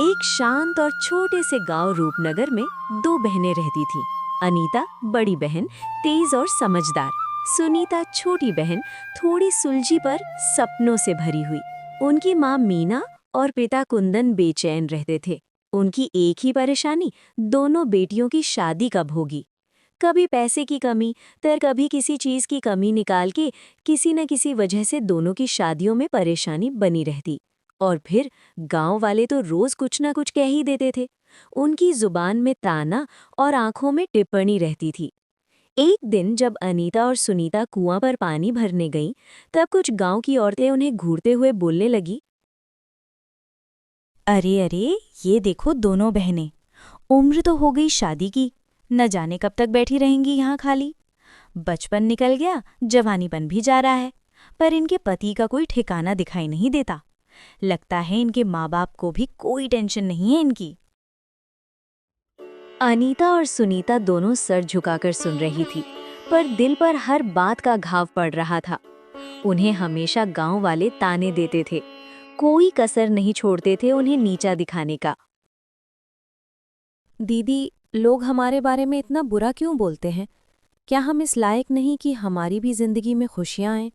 एक शांत और छोटे से गांव रूपनगर में दो बहनें रहती थीं। अनीता बड़ी बहन, तेज और समझदार। सुनीता छोटी बहन, थोड़ी सुलझी पर सपनों से भरी हुई। उनकी माँ मीना और पिता कुंदन बेचैन रहते थे। उनकी एक ही परेशानी, दोनों बेटियों की शादी कब होगी। कभी पैसे की कमी तो कभी किसी चीज की कमी निकाल के किसी न किसी वजह से दोनों की शादियों में परेशानी बनी रहती। और फिर गांव वाले तो रोज कुछ न कुछ कह ही देते थे। उनकी जुबान में ताना और आंखों में टिप्पणी रहती थी। एक दिन जब अनीता और सुनीता कुआं पर पानी भरने गईं, तब कुछ गांव की औरतें उन्हें घूरते हुए बोलने लगी। अरे अरे, ये देखो दोनों बहनें। उम्र तो हो गई शादी की, न जाने कब तक बैठी रहेंगी यहाँ खाली। बचपन निकल गया, जवानीपन भी जा रहा है, पर इनके पति का कोई ठिकाना दिखाई नहीं देता। लगता है इनके माँ बाप को भी कोई टेंशन नहीं है इनकी। अनीता और सुनीता दोनों सर झुकाकर सुन रही थी, पर दिल पर हर बात का घाव पड़ रहा था। उन्हें हमेशा गांव वाले ताने देते थे, कोई कसर नहीं छोड़ते थे उन्हें नीचा दिखाने का। दीदी, लोग हमारे बारे में इतना बुरा क्यों बोलते हैं? क्या हम इस लायक नहीं कि हमारी भी जिंदगी में खुशियां आएं?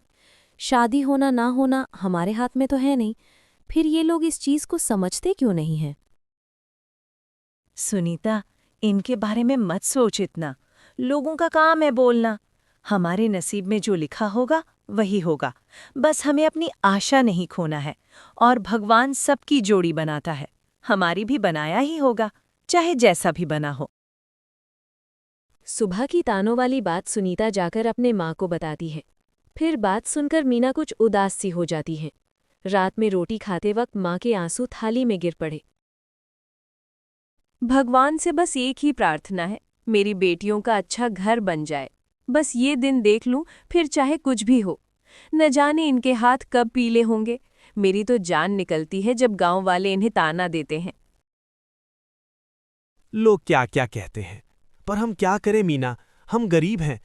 शादी होना ना होना हमारे हाथ में तो है नहीं, फिर ये लोग इस चीज को समझते क्यों नहीं हैं? सुनीता, इनके बारे में मत सोच इतना। लोगों का काम है बोलना। हमारे नसीब में जो लिखा होगा वही होगा। बस हमें अपनी आशा नहीं खोना है। और भगवान सबकी जोड़ी बनाता है, हमारी भी बनाया ही होगा, चाहे जैसा भी बना हो। सुबह की तानों वाली बात सुनीता जाकर अपने माँ को बताती है। फिर बात सुनकर मीना कुछ उदास सी हो जाती है। रात में रोटी खाते वक्त माँ के आंसू थाली में गिर पड़े। भगवान से बस एक ही प्रार्थना है, मेरी बेटियों का अच्छा घर बन जाए। बस ये दिन देख लूं, फिर चाहे कुछ भी हो। न जाने इनके हाथ कब पीले होंगे। मेरी तो जान निकलती है जब गांव वाले इन्हें ताना देते हैं। लोग क्या क्या कहते हैं, पर हम क्या करें मीना। हम गरीब हैं।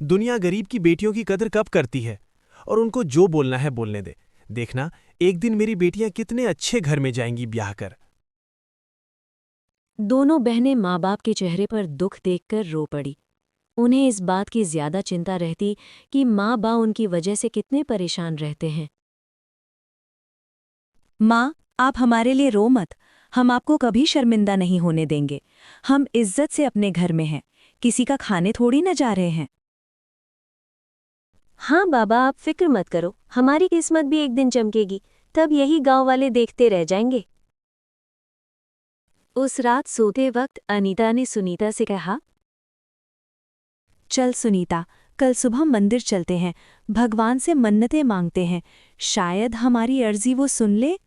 दुनिया गरीब की बेटियों की कदर कब करती है। और उनको जो बोलना है बोलने दे। देखना, एक दिन मेरी बेटियां कितने अच्छे घर में जाएंगी ब्याह कर। दोनों बहनें माँ बाप के चेहरे पर दुख देखकर रो पड़ी। उन्हें इस बात की ज्यादा चिंता रहती कि माँ बाप उनकी वजह से कितने परेशान रहते हैं। माँ, आप हमारे लिए रो मत। हम आपको कभी शर्मिंदा नहीं होने देंगे। हम इज्जत से अपने घर में हैं, किसी का खाने थोड़ी न जा रहे हैं। हाँ बाबा, आप फिक्र मत करो, हमारी किस्मत भी एक दिन चमकेगी, तब यही गांव वाले देखते रह जाएंगे। उस रात सोते वक्त अनीता ने सुनीता से कहा। चल सुनीता, कल सुबह मंदिर चलते हैं, भगवान से मन्नतें मांगते हैं, शायद हमारी अर्जी वो सुन ले।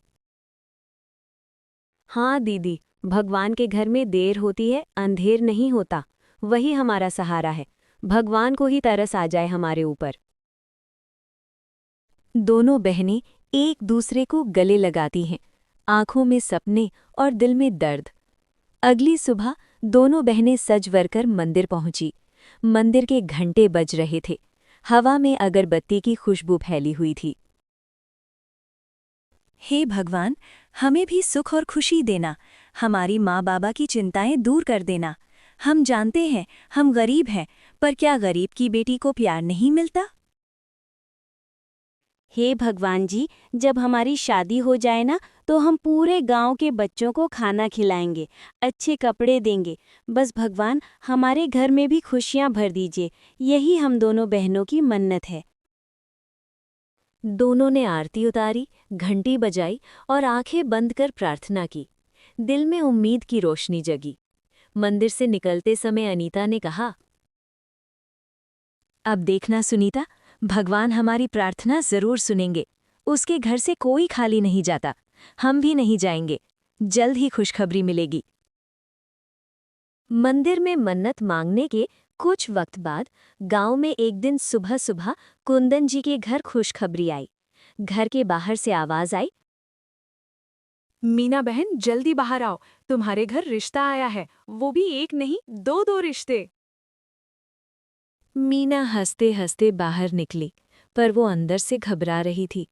हाँ दीदी, भगवान के घर में देर होती है, अंधेर नहीं होता। वही हमारा सहारा है। भगवान को ही तरस आ जाए हमारे ऊपर। दोनों बहनें एक दूसरे को गले लगाती हैं, आंखों में सपने और दिल में दर्द। अगली सुबह दोनों बहनें सज-वर कर मंदिर पहुंची। मंदिर के घंटे बज रहे थे। हवा में अगरबत्ती की खुशबू फैली हुई थी। हे भगवान, हमें भी सुख और खुशी देना, हमारी माँ बाबा की चिंताएं दूर कर देना। हम जानते हैं हम गरीब हैं, पर क्या गरीब की बेटी को प्यार नहीं मिलता? हे भगवान जी, जब हमारी शादी हो जाए ना, तो हम पूरे गांव के बच्चों को खाना खिलाएंगे, अच्छे कपड़े देंगे। बस भगवान, हमारे घर में भी खुशियां भर दीजिए। यही हम दोनों बहनों की मन्नत है। दोनों ने आरती उतारी, घंटी बजाई और आंखें बंद कर प्रार्थना की। दिल में उम्मीद की रोशनी जगी। मंदिर से निकलते समय अनीता ने कहा। अब देखना सुनीता, भगवान हमारी प्रार्थना जरूर सुनेंगे। उसके घर से कोई खाली नहीं जाता, हम भी नहीं जाएंगे। जल्द ही खुशखबरी मिलेगी। मंदिर में मन्नत मांगने के कुछ वक्त बाद गांव में एक दिन सुबह सुबह कुंदन जी के घर खुशखबरी आई। घर के बाहर से आवाज आई। मीना बहन, जल्दी बाहर आओ, तुम्हारे घर रिश्ता आया है, वो भी एक नहीं, दो दो रिश्ते। मीना हंसते हंसते बाहर निकली, पर वो अंदर से घबरा रही थी।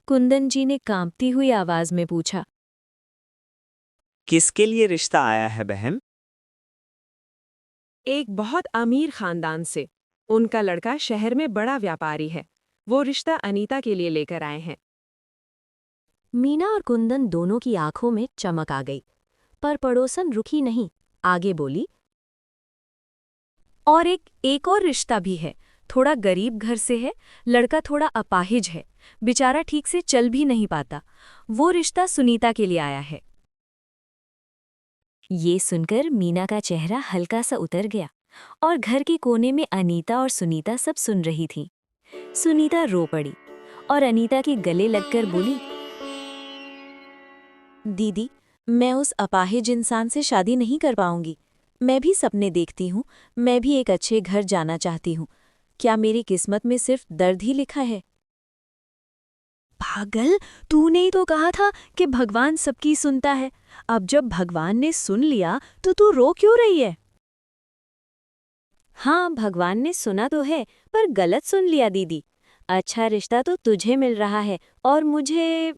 कुंदन जी ने कांपती हुई आवाज में पूछा। किसके लिए रिश्ता आया है बहन? एक बहुत अमीर खानदान से। उनका लड़का शहर में बड़ा व्यापारी है। वो रिश्ता अनीता के लिए लेकर आए हैं। मीना और कुंदन दोनों की आंखों में चमक आ गई, पर पड़ोसन रुकी नहीं, आगे बोली। और एक और रिश्ता भी है। थोड़ा गरीब घर से है, लड़का थोड़ा अपाहिज है, बेचारा ठीक से चल भी नहीं पाता। वो रिश्ता सुनीता के लिए आया है। ये सुनकर मीना का चेहरा हल्का सा उतर गया और घर के कोने में अनीता और सुनीता सब सुन रही थीं। सुनीता रो पड़ी और अनीता के गले लगकर बोली, दीदी, मैं उस अपाहिज इंसान से शादी नहीं कर पाऊंगी। मैं भी सपने देखती हूँ, मैं भी एक अच्छे घर जाना चाहती हूँ। क्या मेरी किस्मत में सिर्फ दर्द ही लिखा है? पागल, तूने ही तो कहा था कि भगवान सबकी सुनता है। अब जब भगवान ने सुन लिया तो तू रो क्यों रही है? हाँ, भगवान ने सुना तो है, पर गलत सुन लिया दीदी। अच्छा रिश्ता तो तुझे मिल रहा है और मुझे।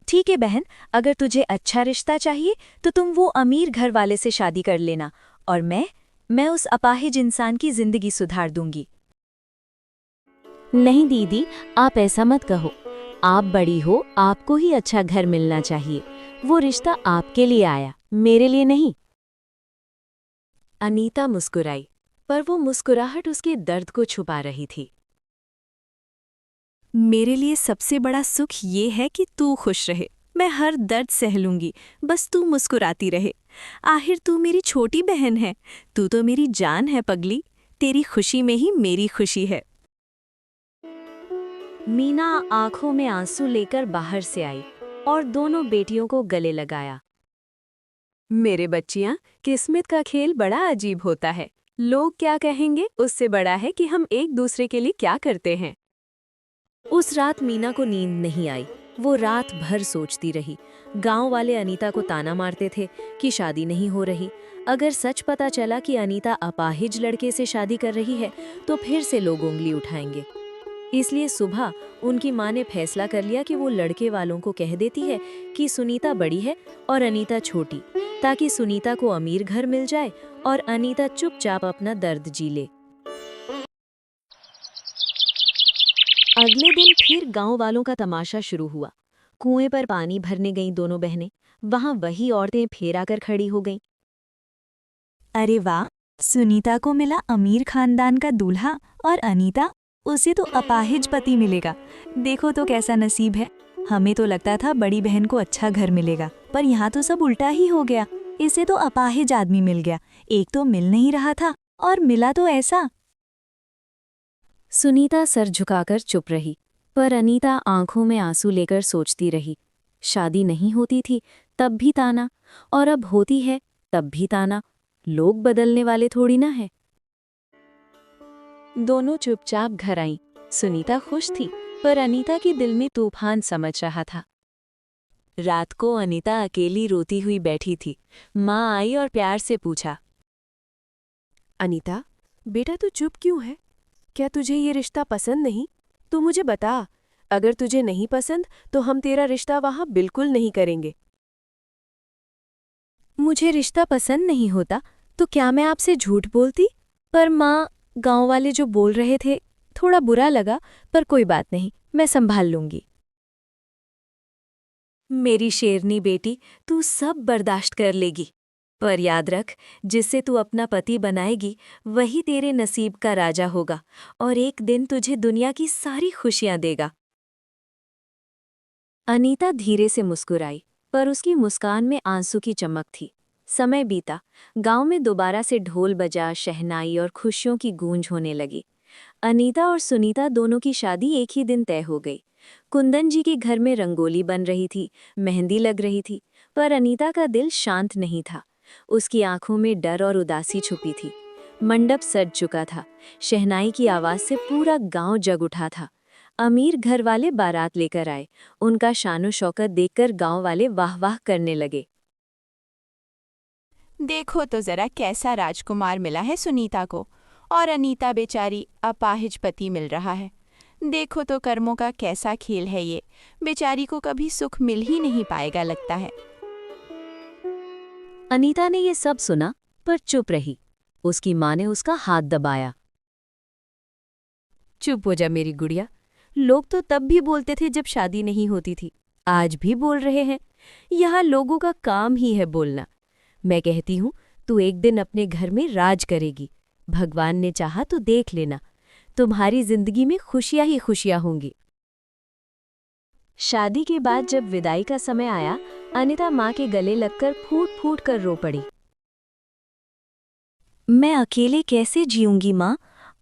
ठीक है बहन, अगर तुझे अच्छा रिश्ता चाहिए तो तुम वो अमीर घर वाले से शादी कर लेना, और मैं उस अपाहिज इंसान की जिंदगी सुधार दूंगी। नहीं दीदी, आप ऐसा मत कहो। आप बड़ी हो, आपको ही अच्छा घर मिलना चाहिए। वो रिश्ता आपके लिए आया, मेरे लिए नहीं। अनीता मुस्कुराई, पर वो मुस्कुराहट उसके दर्द को छुपा रही थी। मेरे लिए सबसे बड़ा सुख ये है कि तू खुश रहे। मैं हर दर्द सह लूंगी, बस तू मुस्कुराती रहे। आखिर तू मेरी छोटी बहन है, तू तो मेरी जान है पगली। तेरी खुशी में ही मेरी खुशी है। मीना आंखों में आंसू लेकर बाहर से आई और दोनों बेटियों को गले लगाया। मेरे बच्चियां, किस्मत का खेल बड़ा अजीब होता है। लोग क्या कहेंगे उससे बड़ा है कि हम एक दूसरे के लिए क्या करते हैं। उस रात मीना को नींद नहीं आई। वो रात भर सोचती रही। गांव वाले अनीता को ताना मारते थे कि शादी नहीं हो रही। अगर सच पता चला कि अनीता अपाहिज लड़के से शादी कर रही है तो फिर से लोग उंगली उठाएंगे। इसलिए सुबह उनकी माँ ने फैसला कर लिया कि वो लड़के वालों को कह देती है कि सुनीता बड़ी है और अनीता छोटी, ताकि सुनीता को अमीर घर मिल जाए और अनीता चुपचाप अपना दर्द जी ले। अगले दिन फिर गांव वालों का तमाशा शुरू हुआ। कुएं पर पानी भरने गईं दोनों बहनें। वहां वही औरतें फेरा कर खड़ी हो गईं। अरे वाह, सुनीता को मिला अमीर खानदान का दूल्हा और अनीता, उसे तो अपाहिज पति मिलेगा। देखो तो कैसा नसीब है। हमें तो लगता था बड़ी बहन को अच्छा घर मिलेगा, पर यहाँ तो सब उल्टा ही हो गया। इसे तो अपाहिज आदमी मिल गया। एक तो मिल नहीं रहा था और मिला तो ऐसा। सुनीता सर झुकाकर चुप रही, पर अनीता आंखों में आंसू लेकर सोचती रही। शादी नहीं होती थी तब भी ताना, और अब होती है तब भी ताना। लोग बदलने वाले थोड़ी ना है। दोनों चुपचाप घर आईं। सुनीता खुश थी, पर अनीता के दिल में तूफान समझ रहा था। रात को अनीता अकेली रोती हुई बैठी थी। माँ आई और प्यार से पूछा, अनीता बेटा तू चुप क्यों है? क्या तुझे ये रिश्ता पसंद नहीं? तू मुझे बता। अगर तुझे नहीं पसंद तो हम तेरा रिश्ता वहां बिल्कुल नहीं करेंगे। मुझे रिश्ता पसंद नहीं होता तो क्या मैं आपसे झूठ बोलती? पर माँ, गांव वाले जो बोल रहे थे थोड़ा बुरा लगा, पर कोई बात नहीं, मैं संभाल लूंगी। मेरी शेरनी बेटी, तू सब बर्दाश्त कर लेगी, पर याद रख, जिससे तू अपना पति बनाएगी वही तेरे नसीब का राजा होगा और एक दिन तुझे दुनिया की सारी खुशियां देगा। अनीता धीरे से मुस्कुराई, पर उसकी मुस्कान में आंसू की चमक थी। समय बीता, गांव में दोबारा से ढोल बजा, शहनाई और खुशियों की गूंज होने लगी। अनीता और सुनीता दोनों की शादी एक ही दिन तय हो गई। कुंदन जी के घर में रंगोली बन रही थी, मेहंदी लग रही थी, पर अनीता का दिल शांत नहीं था। उसकी आंखों में डर और उदासी छुपी थी। मंडप सज चुका था। शहनाई की आवाज से पूरा गांव जग उठा था। अमीर घर वाले बारात लेकर आए। उनका शानो शौकत देखकर गांव वाले वाह वाह करने लगे। देखो तो जरा कैसा राजकुमार मिला है सुनीता को, और अनीता बेचारी अपाहिज पति मिल रहा है। देखो तो कर्मों का कैसा खेल है ये। बेचारी को कभी सुख मिल ही नहीं पाएगा लगता है। अनीता ने ये सब सुना पर चुप रही। उसकी माँ ने उसका हाथ दबाया। चुप हो जा मेरी गुड़िया। लोग तो तब भी बोलते थे जब शादी नहीं होती थी, आज भी बोल रहे हैं। यहाँ लोगों का काम ही है बोलना। मैं कहती हूँ तू एक दिन अपने घर में राज करेगी। भगवान ने चाहा तो देख लेना, तुम्हारी जिंदगी में खुशियाँ ही खुशियाँ होंगी। शादी के बाद जब विदाई का समय आया, अनीता माँ के गले लगकर फूट फूट कर रो पड़ी। मैं अकेले कैसे जीऊंगी माँ?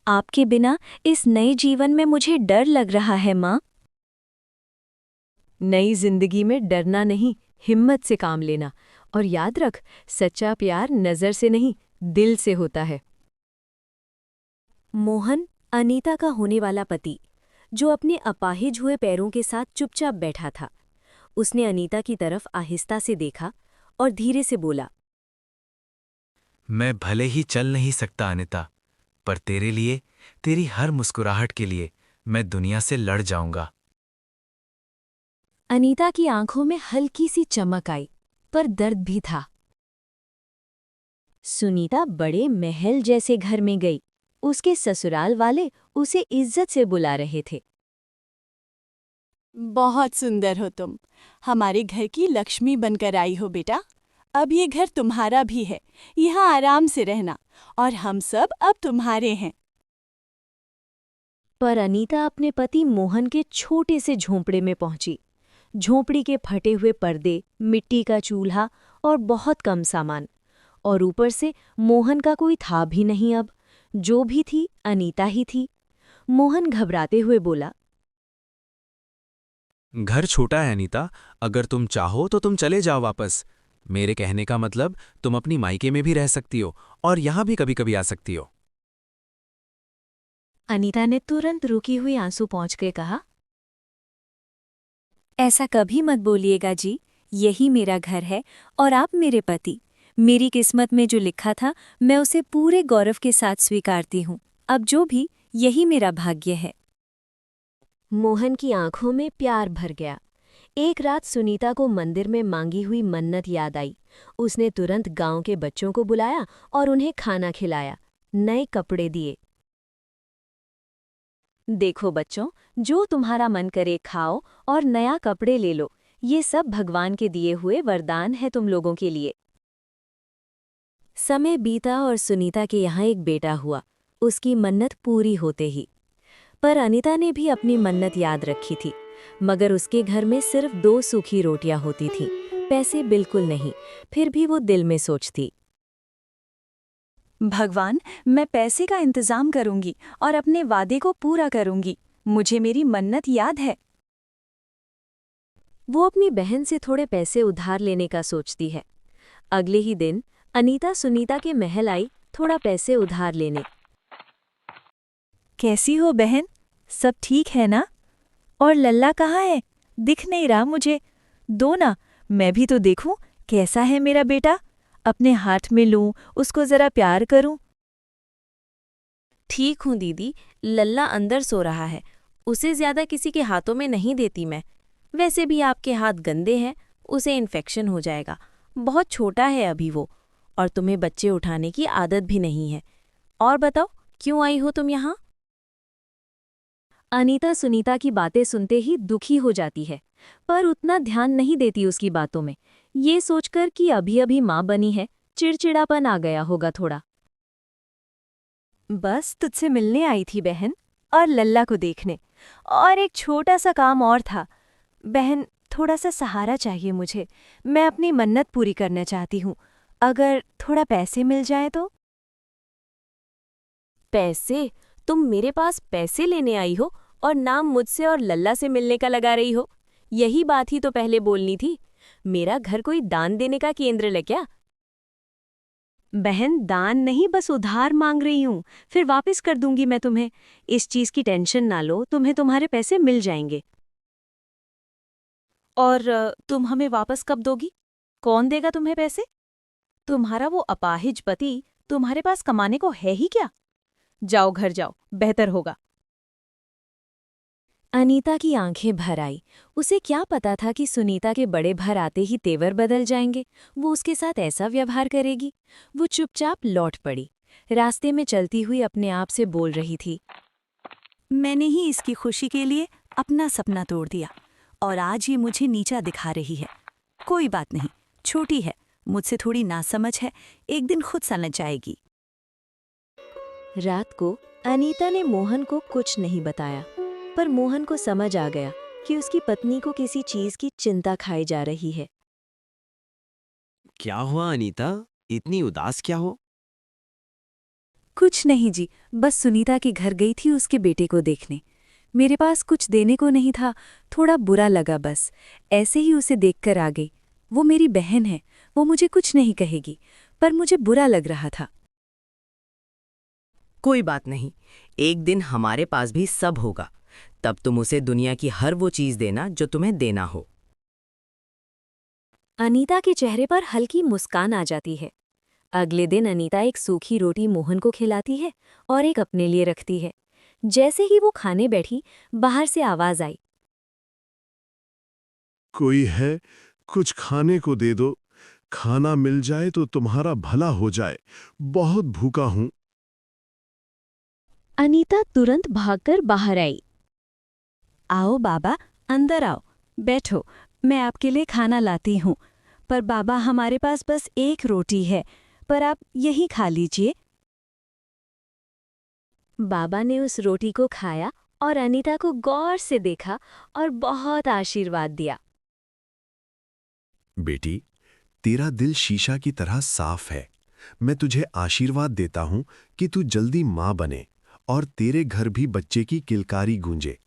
आपके बिना इस नए जीवन में मुझे डर लग रहा है माँ। नई जिंदगी में डरना नहीं, हिम्मत से काम लेना। और याद रख, सच्चा प्यार नजर से नहीं, दिल से होता है। मोहन, अनीता का होने वाला पति, जो अपने अपाहिज हुए पैरों के साथ चुपचाप बैठा था, उसने अनीता की तरफ आहिस्ता से देखा और धीरे से बोला, मैं भले ही चल नहीं सकता अनीता, पर तेरे लिए, तेरी हर मुस्कुराहट के लिए मैं दुनिया से लड़ जाऊंगा। अनीता की आंखों में हल्की सी चमक आई, पर दर्द भी था। सुनीता बड़े महल जैसे घर में गई। उसके ससुराल वाले उसे इज्जत से बुला रहे थे। बहुत सुंदर हो तुम, हमारे घर की लक्ष्मी बनकर आई हो बेटा। अब ये घर तुम्हारा भी है, यहाँ आराम से रहना, और हम सब अब तुम्हारे हैं। पर अनीता अपने पति मोहन के छोटे से झोंपड़े में पहुंची। झोंपड़ी के फटे हुए पर्दे, मिट्टी का चूल्हा और बहुत कम सामान, और ऊपर से मोहन का कोई था भी नहीं अब। जो भी थी अनीता ही थी। मोहन घबराते हुए बोला, घर छोटा है अनीता, अगर तुम चाहो तो तुम चले जाओ वापस। मेरे कहने का मतलब, तुम अपनी मायके में भी रह सकती हो और यहाँ भी कभी कभी आ सकती हो। अनीता ने तुरंत रुकी हुई आंसू पोंछ के कहा, ऐसा कभी मत बोलिएगा जी, यही मेरा घर है और आप मेरे पति। मेरी किस्मत में जो लिखा था मैं उसे पूरे गौरव के साथ स्वीकारती हूँ। अब जो भी, यही मेरा भाग्य है। मोहन की आंखों में प्यार भर गया। एक रात सुनीता को मंदिर में मांगी हुई मन्नत याद आई। उसने तुरंत गांव के बच्चों को बुलाया और उन्हें खाना खिलाया, नए कपड़े दिए। देखो बच्चों, जो तुम्हारा मन करे खाओ और नया कपड़े ले लो। ये सब भगवान के दिए हुए वरदान है तुम लोगों के लिए। समय बीता और सुनीता के यहाँ एक बेटा हुआ। उसकी मन्नत पूरी होते ही। पर अनीता ने भी अपनी मन्नत याद रखी थी, मगर उसके घर में सिर्फ 2 सूखी रोटियां होती थीं, पैसे बिल्कुल नहीं। फिर भी वो दिल में सोचती, भगवान, मैं पैसे का इंतजाम करूंगी और अपने वादे को पूरा करूंगी। मुझे मेरी मन्नत याद है। वो अपनी बहन से थोड़े पैसे उधार लेने का सोचती है। अगले ही दिन अनीता सुनीता के महल आई थोड़ा पैसे उधार लेने। कैसी हो बहन, सब ठीक है ना? और लल्ला कहाँ है? दिख नहीं रहा मुझे। दो ना, मैं भी तो देखूं कैसा है मेरा बेटा। अपने हाथ में लूं, उसको जरा प्यार करूं। ठीक हूँ दीदी, लल्ला अंदर सो रहा है। उसे ज्यादा किसी के हाथों में नहीं देती मैं। वैसे भी आपके हाथ गंदे हैं, उसे इन्फेक्शन हो जाएगा। बहुत छोटा है अभी वो, और तुम्हें बच्चे उठाने की आदत भी नहीं है। और बताओ, क्यों आई हो तुम यहाँ? अनीता सुनीता की बातें सुनते ही दुखी हो जाती है, पर उतना ध्यान नहीं देती उसकी बातों में। ये सोचकर कि अभी अभी माँ बनी है, चिड़चिड़ापन आ गया होगा थोड़ा। बस तुझसे मिलने आई थी बहन, और लल्ला को देखने। और एक छोटा सा काम और था। बहन, थोड़ा सा सहारा चाहिए मुझे। मैं अपनी मन्नत पूरी करना चाहती हूँ। अगर थोड़ा पैसे मिल जाए तो। पैसे? तुम मेरे पास पैसे लेने आई हो और नाम मुझसे और लल्ला से मिलने का लगा रही हो? यही बात ही तो पहले बोलनी थी। मेरा घर कोई दान देने का केंद्र है क्या? बहन, दान नहीं, बस उधार मांग रही हूँ, फिर वापस कर दूंगी मैं तुम्हें। इस चीज की टेंशन ना लो, तुम्हें तुम्हारे पैसे मिल जाएंगे। और तुम हमें वापस कब दोगी? कौन देगा तुम्हें पैसे? तुम्हारा वो अपाहिज पति तुम्हारे पास कमाने को है ही क्या? जाओ घर जाओ, बेहतर होगा। अनीता की आंखें भर आई। उसे क्या पता था कि सुनीता के बड़े भर आते ही तेवर बदल जाएंगे, वो उसके साथ ऐसा व्यवहार करेगी। वो चुपचाप लौट पड़ी। रास्ते में चलती हुई अपने आप से बोल रही थी, मैंने ही इसकी खुशी के लिए अपना सपना तोड़ दिया और आज ये मुझे नीचा दिखा रही है। कोई बात नहीं, छोटी है, मुझसे थोड़ी नासमझ है, एक दिन खुद समझ जाएगी। रात को अनीता ने मोहन को कुछ नहीं बताया, पर मोहन को समझ आ गया कि उसकी पत्नी को किसी चीज की चिंता खाई जा रही है। क्या हुआ अनीता, इतनी उदास क्या हो? कुछ नहीं जी, बस सुनीता के घर गई थी उसके बेटे को देखने। मेरे पास कुछ देने को नहीं था, थोड़ा बुरा लगा, बस ऐसे ही उसे देखकर आ गई। वो मेरी बहन है, वो मुझे कुछ नहीं कहेगी, पर मुझे बुरा लग रहा था। कोई बात नहीं, एक दिन हमारे पास भी सब होगा, तब तुम उसे दुनिया की हर वो चीज देना जो तुम्हें देना हो। अनीता के चेहरे पर हल्की मुस्कान आ जाती है। अगले दिन अनीता एक सूखी रोटी मोहन को खिलाती है और एक अपने लिए रखती है। जैसे ही वो खाने बैठी, बाहर से आवाज आई, कोई है, कुछ खाने को दे दो, खाना मिल जाए तो तुम्हारा भला हो जाए, बहुत भूखा हूं। अनीता तुरंत भागकर बाहर आई। आओ बाबा, अंदर आओ, बैठो, मैं आपके लिए खाना लाती हूँ। पर बाबा, हमारे पास बस एक रोटी है, पर आप यही खा लीजिए। बाबा ने उस रोटी को खाया और अनीता को गौर से देखा और बहुत आशीर्वाद दिया। बेटी, तेरा दिल शीशा की तरह साफ है। मैं तुझे आशीर्वाद देता हूं कि तू जल्दी मां बने और तेरे घर भी बच्चे की किलकारी गूंजे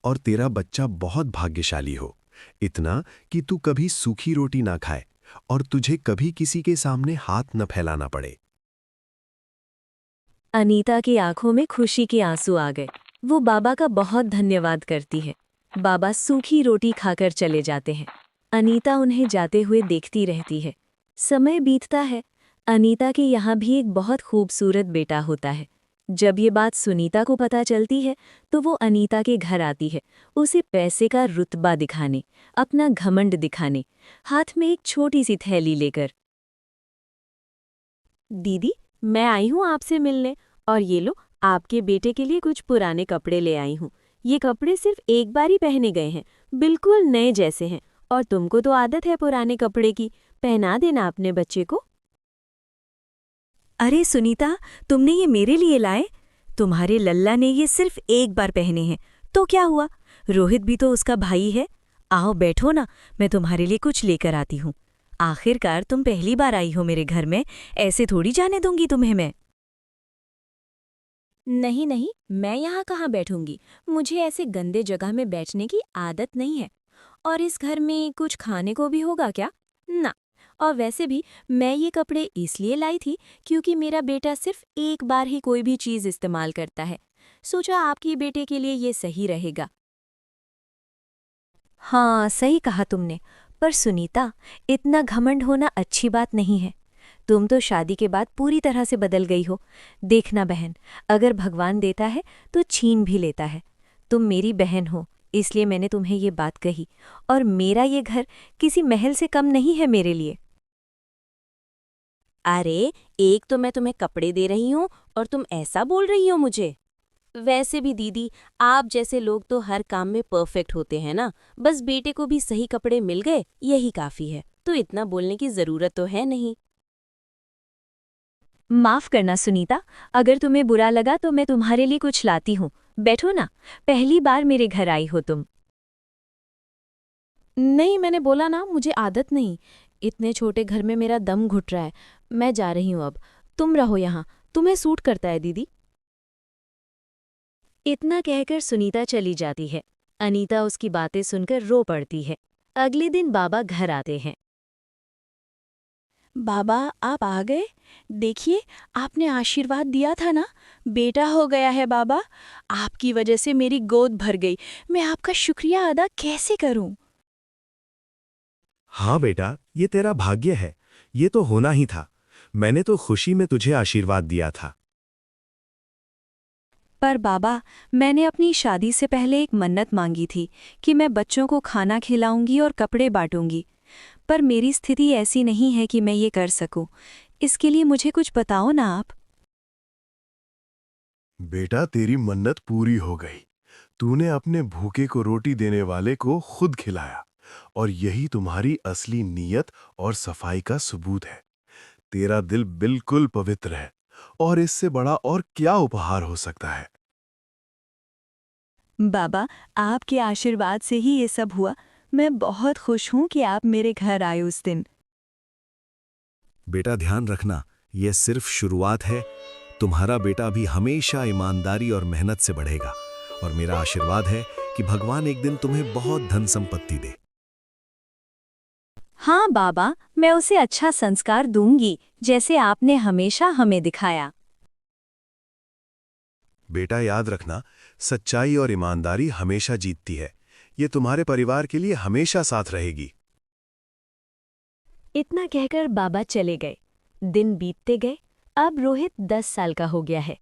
और तेरा बच्चा बहुत भाग्यशाली हो, इतना कि तू कभी सूखी रोटी ना खाए और तुझे कभी किसी के सामने हाथ न फैलाना पड़े। अनीता की आंखों में खुशी के आंसू आ गए। वो बाबा का बहुत धन्यवाद करती है। बाबा सूखी रोटी खाकर चले जाते हैं। अनीता उन्हें जाते हुए देखती रहती है। समय बीतता है। अनीता के यहाँ भी एक बहुत खूबसूरत बेटा होता है। जब ये बात सुनीता को पता चलती है तो वो अनीता के घर आती है, उसे पैसे का रुतबा दिखाने, अपना घमंड दिखाने, हाथ में एक छोटी सी थैली लेकर। दीदी, मैं आई हूँ आपसे मिलने, और ये लो, आपके बेटे के लिए कुछ पुराने कपड़े ले आई हूँ। ये कपड़े सिर्फ एक बार ही पहने गए हैं, बिल्कुल नए जैसे हैं, और तुमको तो आदत है पुराने कपड़े की, पहना देना अपने बच्चे को। अरे सुनीता, तुमने ये मेरे लिए लाए? तुम्हारे लल्ला ने ये सिर्फ एक बार पहने हैं, तो क्या हुआ? रोहित भी तो उसका भाई है। आओ बैठो ना, मैं तुम्हारे लिए कुछ लेकर आती हूँ। आखिरकार तुम पहली बार आई हो मेरे घर में, ऐसे थोड़ी जाने दूंगी तुम्हें मैं। नहीं नहीं, मैं यहाँ कहाँ बैठूंगी, मुझे ऐसे गंदे जगह में बैठने की आदत नहीं है। और इस घर में कुछ खाने को भी होगा क्या? ना। और वैसे भी मैं ये कपड़े इसलिए लाई थी क्योंकि मेरा बेटा सिर्फ एक बार ही कोई भी चीज़ इस्तेमाल करता है। सोचा आपके बेटे के लिए ये सही रहेगा। हाँ, सही कहा तुमने, पर सुनीता, इतना घमंड होना अच्छी बात नहीं है। तुम तो शादी के बाद पूरी तरह से बदल गई हो। देखना बहन, अगर भगवान देता है तो छीन भी लेता है। तुम मेरी बहन हो, इसलिए मैंने तुम्हें ये बात कही, और मेरा ये घर किसी महल से कम नहीं है मेरे लिए। अरे, एक तो मैं तुम्हें कपड़े दे रही हूँ और तुम ऐसा बोल रही हो मुझे। वैसे भी दीदी, आप जैसे लोग तो हर काम में परफेक्ट होते हैं ना, बस बेटे को भी सही कपड़े मिल गए यही काफ़ी है, तो इतना बोलने की ज़रूरत तो है नहीं। माफ करना सुनीता, अगर तुम्हें बुरा लगा तो मैं तुम्हारे लिए कुछ लाती हूँ। बैठो ना, पहली बार मेरे घर आई हो तुम। नहीं, मैंने बोला ना, मुझे आदत नहीं। इतने छोटे घर में मेरा दम घुट रहा है। मैं जा रही हूँ अब, तुम रहो यहाँ, तुम्हें सूट करता है दीदी। इतना कहकर सुनीता चली जाती है। अनीता उसकी बातें सुनकर रो पड़ती है। अगले दिन बाबा घर आते हैं। बाबा, आप आ गए? देखिए, आपने आशीर्वाद दिया था ना, बेटा हो गया है बाबा। आपकी वजह से मेरी गोद भर गई। मैं आपका शुक्रिया अदा कैसे करूं? हाँ बेटा, ये तेरा भाग्य है, ये तो होना ही था। मैंने तो खुशी में तुझे आशीर्वाद दिया था। पर बाबा, मैंने अपनी शादी से पहले एक मन्नत मांगी थी कि मैं बच्चों को खाना खिलाऊंगी और कपड़े बांटूंगी। पर मेरी स्थिति ऐसी नहीं है कि मैं ये कर सकूं। इसके लिए मुझे कुछ बताओ ना आप। बेटा, तेरी मन्नत पूरी हो गई। तूने अपने भूखे को रोटी देने वाले को खुद खिलाया, और यही तुम्हारी असली नीयत और सफाई का सबूत है। तेरा दिल बिल्कुल पवित्र है, और इससे बड़ा और क्या उपहार हो सकता है। बाबा, आपके आशीर्वाद से ही ये सब हुआ। मैं बहुत खुश हूं कि आप मेरे घर आए उस दिन। बेटा, ध्यान रखना, यह सिर्फ शुरुआत है। तुम्हारा बेटा भी हमेशा ईमानदारी और मेहनत से बढ़ेगा, और मेरा आशीर्वाद है कि भगवान एक दिन तुम्हें बहुत धन संपत्ति दे। हाँ बाबा, मैं उसे अच्छा संस्कार दूंगी, जैसे आपने हमेशा हमें दिखाया। बेटा, याद रखना, सच्चाई और ईमानदारी हमेशा जीतती है। ये तुम्हारे परिवार के लिए हमेशा साथ रहेगी। इतना कहकर बाबा चले गए। दिन बीतते गए। अब रोहित 10 साल का हो गया है।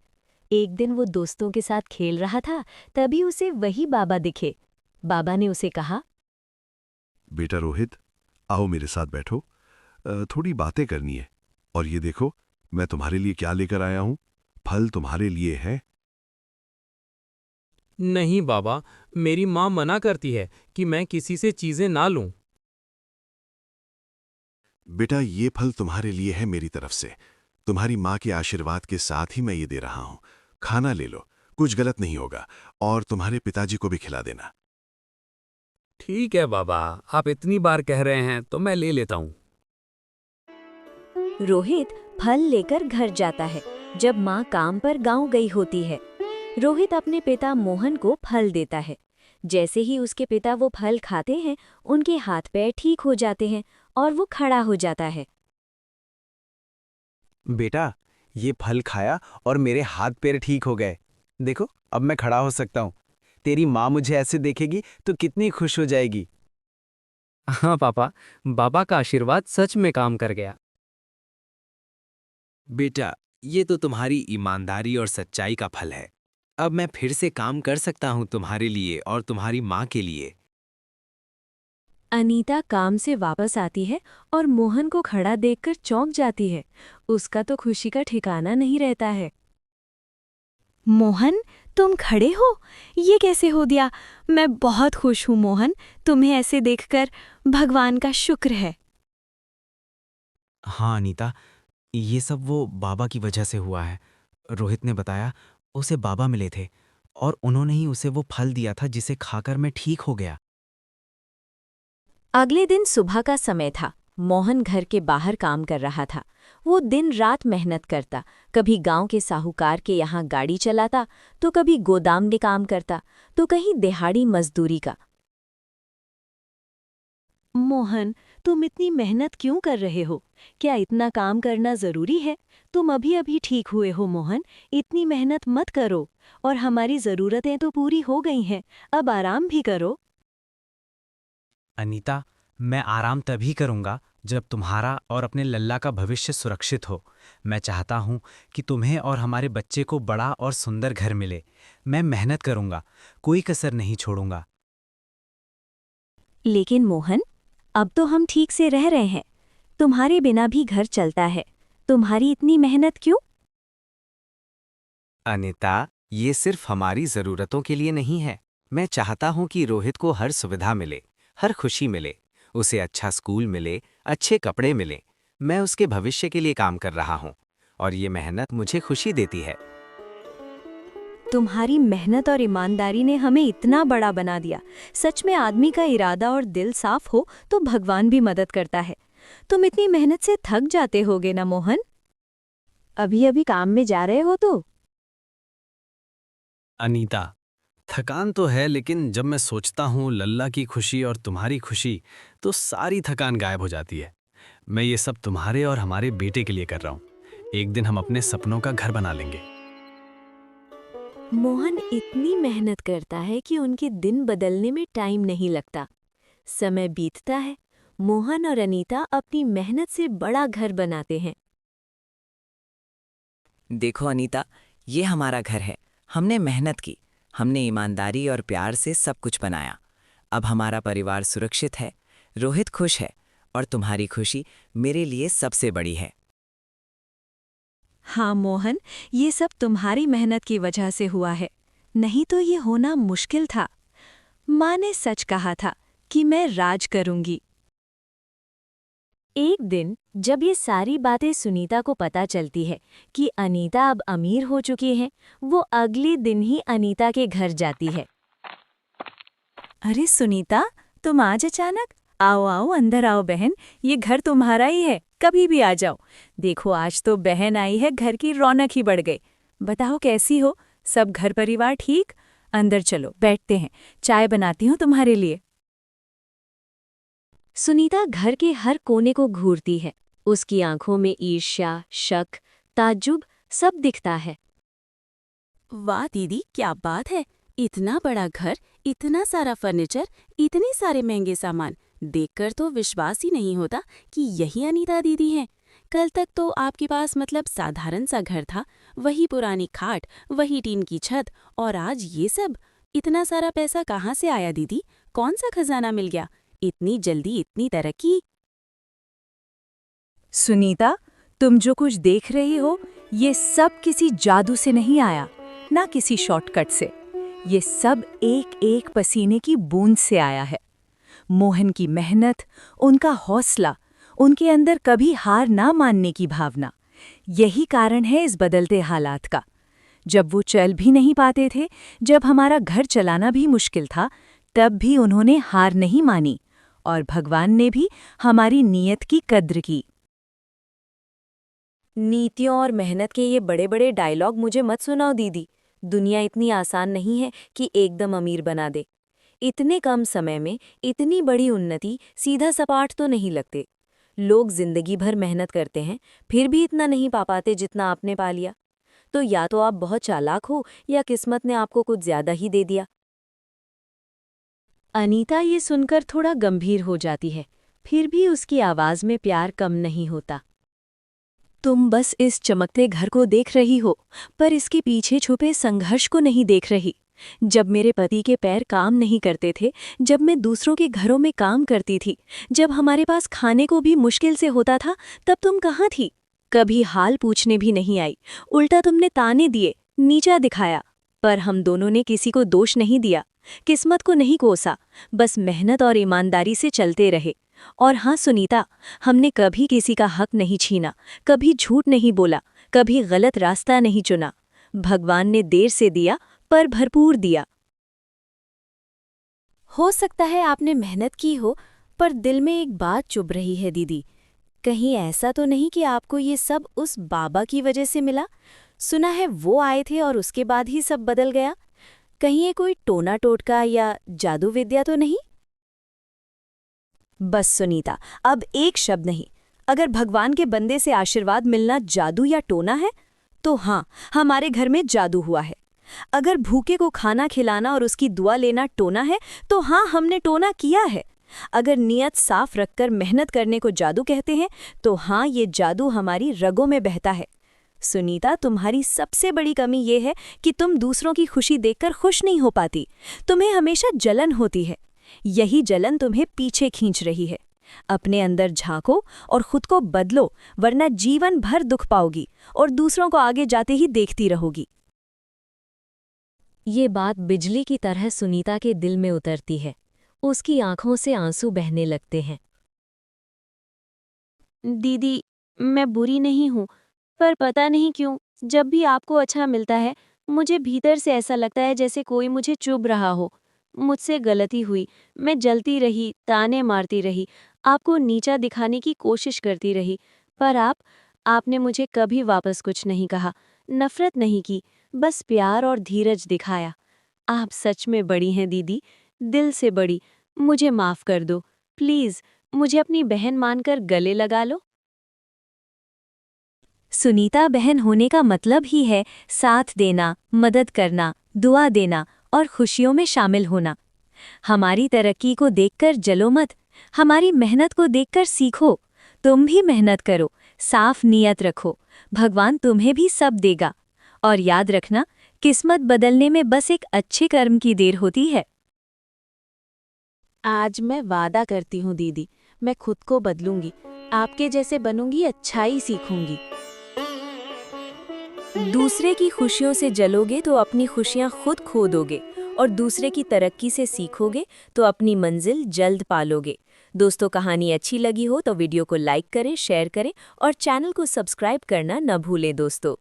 एक दिन वो दोस्तों के साथ खेल रहा था, तभी उसे वही बाबा दिखे। बाबा ने उसे कहा, बेटा रोहित, आओ मेरे साथ बैठो, थोड़ी बातें करनी है। और ये देखो, मैं तुम्हारे लिए क्या लेकर आया हूं। फल तुम्हारे लिए है। नहीं बाबा, मेरी माँ मना करती है कि मैं किसी से चीजें ना लूं। बेटा, ये फल तुम्हारे लिए है मेरी तरफ से। तुम्हारी माँ के आशीर्वाद के साथ ही मैं ये दे रहा हूं। खाना ले लो, कुछ गलत नहीं होगा, और तुम्हारे पिताजी को भी खिला देना। ठीक है बाबा, आप इतनी बार कह रहे हैं तो मैं ले लेता हूँ। रोहित फल लेकर घर जाता है। जब माँ काम पर गांव गई होती है, रोहित अपने पिता मोहन को फल देता है। जैसे ही उसके पिता वो फल खाते हैं, उनके हाथ पैर ठीक हो जाते हैं और वो खड़ा हो जाता है। बेटा, ये फल खाया और मेरे हाथ पैर ठीक हो गए। देखो, अब मैं खड़ा हो सकता हूँ। तेरी माँ मुझे ऐसे देखेगी तो कितनी खुश हो जाएगी। हाँ पापा, बाबा का आशीर्वाद सच में काम कर गया। बेटा, ये तो तुम्हारी ईमानदारी और सच्चाई का फल है। अब मैं फिर से काम कर सकता हूँ तुम्हारे लिए और तुम्हारी माँ के लिए। अनीता काम से वापस आती है और मोहन को खड़ा देखकर चौंक जाती है। उसका तो खुशी का ठिकाना नहीं रहता है। मोहन, तुम खड़े हो? ये कैसे हो दिया? मैं बहुत खुश हूँ मोहन, तुम्हें ऐसे देखकर। भगवान का शुक्र है। हाँ अनीता, ये सब वो बाबा की वजह से हुआ है। रोहित ने बताया, उसे बाबा मिले थे और उन्होंने ही उसे वो फल दिया था जिसे खाकर मैं ठीक हो गया। अगले दिन सुबह का समय था। मोहन घर के बाहर काम कर रहा था। वो दिन रात मेहनत करता, कभी गांव के साहूकार के यहाँ गाड़ी चलाता, तो कभी गोदाम में काम करता, तो कहीं दिहाड़ी मजदूरी का। मोहन, तुम इतनी मेहनत क्यों कर रहे हो? क्या इतना काम करना जरूरी है? तुम अभी अभी ठीक हुए हो मोहन, इतनी मेहनत मत करो। और हमारी जरूरतें तो पूरी हो गई हैं, अब आराम भी करो। अनीता, मैं आराम तभी करूंगा जब तुम्हारा और अपने लल्ला का भविष्य सुरक्षित हो। मैं चाहता हूं कि तुम्हें और हमारे बच्चे को बड़ा और सुंदर घर मिले। मैं मेहनत करूंगा, कोई कसर नहीं छोड़ूंगा। लेकिन मोहन, अब तो हम ठीक से रह रहे हैं। तुम्हारे बिना भी घर चलता है। तुम्हारी इतनी मेहनत क्यों? अनीता, ये सिर्फ हमारी जरूरतों के लिए नहीं है। मैं चाहता हूँ कि रोहित को हर सुविधा मिले, हर खुशी मिले, उसे अच्छा स्कूल मिले, अच्छे कपड़े मिले। मैं उसके भविष्य के लिए काम कर रहा हूँ और ये मेहनत मुझे खुशी देती है। तुम्हारी मेहनत और ईमानदारी ने हमें इतना बड़ा बना दिया। सच में आदमी का इरादा और दिल साफ हो तो भगवान भी मदद करता है। तुम इतनी मेहनत से थक जाते होगे ना मोहन? अभी अभी काम में जा रहे हो तो? अनीता, थकान तो है, लेकिन जब मैं सोचता हूँ लल्ला की खुशी और तुम्हारी खुशी, तो सारी थकान गायब हो जाती है। मैं ये सब तुम्हारे और हमारे बेटे के लिए कर रहा हूँ। एक दिन हम अपने सपनों का घर बना लेंगे। मोहन इतनी मेहनत करता है कि उनके दिन बदलने में टाइम नहीं लगता। समय बीतता है, मोहन और अनीता अपनी मेहनत से बड़ा घर बनाते हैं। देखो अनीता, ये हमारा घर है। हमने मेहनत की, हमने ईमानदारी और प्यार से सब कुछ बनाया। अब हमारा परिवार सुरक्षित है, रोहित खुश है और तुम्हारी खुशी मेरे लिए सबसे बड़ी है। हाँ मोहन, ये सब तुम्हारी मेहनत की वजह से हुआ है, नहीं तो ये होना मुश्किल था। माँ ने सच कहा था कि मैं राज करूंगी। एक दिन जब ये सारी बातें सुनीता को पता चलती है कि अनीता अब अमीर हो चुकी है, वो अगले दिन ही अनीता के घर जाती है। अरे सुनीता, तुम आज अचानक? आओ आओ, अंदर आओ बहन, ये घर तुम्हारा ही है, कभी भी आ जाओ। देखो आज तो बहन आई है, घर की रौनक ही बढ़ गई। बताओ कैसी हो, सब घर परिवार ठीक? अंदर चलो, बैठते हैं, चाय बनाती हूँ तुम्हारे लिए। सुनीता घर के हर कोने को घूरती है। उसकी आंखों में ईर्ष्या, शक, ताज्जुब सब दिखता है। वाह दीदी, क्या बात है! इतना बड़ा घर, इतना सारा फर्नीचर, इतने सारे महंगे सामान, देखकर तो विश्वास ही नहीं होता कि यही अनीता दीदी हैं। कल तक तो आपके पास मतलब साधारण सा घर था, वही पुरानी खाट, वही टीन की छत, और आज ये सब। इतना सारा पैसा कहाँ से आया दीदी? कौन सा खजाना मिल गया? इतनी जल्दी इतनी तरक्की? सुनीता, तुम जो कुछ देख रही हो, ये सब किसी जादू से नहीं आया, ना किसी शॉर्टकट से। ये सब एक एक पसीने की बूंद से आया है। मोहन की मेहनत, उनका हौसला, उनके अंदर कभी हार ना मानने की भावना, यही कारण है इस बदलते हालात का। जब वो चल भी नहीं पाते थे, जब हमारा घर चलाना भी मुश्किल था, तब भी उन्होंने हार नहीं मानी, और भगवान ने भी हमारी नीयत की कद्र की। नीतियों और मेहनत के ये बड़े बड़े डायलॉग मुझे मत सुनाओ दीदी। दुनिया इतनी आसान नहीं है कि एकदम अमीर बना दे। इतने कम समय में इतनी बड़ी उन्नति सीधा सपाट तो नहीं लगते। लोग जिंदगी भर मेहनत करते हैं, फिर भी इतना नहीं पा पाते जितना आपने पा लिया। तो या तो आप बहुत चालाक हो या किस्मत ने आपको कुछ ज्यादा ही दे दिया। अनीता ये सुनकर थोड़ा गंभीर हो जाती है, फिर भी उसकी आवाज में प्यार कम नहीं होता। तुम बस इस चमकते घर को देख रही हो, पर इसके पीछे छुपे संघर्ष को नहीं देख रही। जब मेरे पति के पैर काम नहीं करते थे, जब मैं दूसरों के घरों में काम करती थी, जब हमारे पास खाने को भी मुश्किल से होता था, तब तुम कहाँ थी? कभी हाल पूछने भी नहीं आई। उल्टा तुमने ताने दिए, नीचा दिखाया। पर हम दोनों ने किसी को दोष नहीं दिया, किस्मत को नहीं कोसा, बस मेहनत और ईमानदारी से चलते रहे। और हाँ सुनीता, हमने कभी किसी का हक नहीं छीना, कभी झूठ नहीं बोला, कभी गलत रास्ता नहीं चुना। भगवान ने देर से दिया पर भरपूर दिया। हो सकता है आपने मेहनत की हो, पर दिल में एक बात चुभ रही है दीदी। कहीं ऐसा तो नहीं कि आपको ये सब उस बाबा की वजह से मिला? सुना है वो आए थे और उसके बाद ही सब बदल गया। कहीं ये कोई टोना टोटका या जादू विद्या तो नहीं? बस सुनीता, अब एक शब्द नहीं। अगर भगवान के बंदे से आशीर्वाद मिलना जादू या टोना है, तो हाँ, हमारे घर में जादू हुआ है। अगर भूखे को खाना खिलाना और उसकी दुआ लेना टोना है, तो हाँ, हमने टोना किया है। अगर नियत साफ रखकर मेहनत करने को जादू कहते हैं, तो हाँ, ये जादू हमारी रगों में बहता है। सुनीता, तुम्हारी सबसे बड़ी कमी ये है कि तुम दूसरों की खुशी देखकर खुश नहीं हो पाती। तुम्हें हमेशा जलन होती है। यही जलन तुम्हें पीछे खींच रही है। अपने अंदर झांको और खुद को बदलो, वरना जीवन भर दुख पाओगी और दूसरों को आगे जाते ही देखती रहोगी। ये बात बिजली की तरह सुनीता के दिल में उतरती है। उसकी आंखों से आंसू बहने लगते हैं। दीदी, मैं बुरी नहीं हूँ, पर पता नहीं क्यों जब भी आपको अच्छा मिलता है, मुझे भीतर से ऐसा लगता है जैसे कोई मुझे चुभ रहा हो। मुझसे गलती हुई, मैं जलती रही, ताने मारती रही, आपको नीचा दिखाने की कोशिश करती रही, पर आपने मुझे कभी वापस कुछ नहीं कहा, नफरत नहीं की, बस प्यार और धीरज दिखाया। आप सच में बड़ी हैं दीदी, दिल से बड़ी। मुझे माफ कर दो, प्लीज मुझे अपनी बहन मानकर गले लगा लो। सुनीता बहन होने का मतलब ही है साथ देना, मदद करना, दुआ देना और खुशियों में शामिल होना। हमारी तरक्की को देखकर जलो मत, हमारी मेहनत को देखकर सीखो। तुम भी मेहनत करो, साफ नियत रखो, भगवान तुम्हें भी सब देगा। और याद रखना, किस्मत बदलने में बस एक अच्छे कर्म की देर होती है। आज मैं वादा करती हूँ दीदी, मैं खुद को बदलूंगी, आपके जैसे बनूंगी, अच्छाई सीखूंगी। दूसरे की खुशियों से जलोगे तो अपनी खुशियां खुद खो दोगे, और दूसरे की तरक्की से सीखोगे तो अपनी मंजिल जल्द पालोगे। दोस्तों, कहानी अच्छी लगी हो तो वीडियो को लाइक करें, शेयर करें और चैनल को सब्सक्राइब करना न भूलें दोस्तों।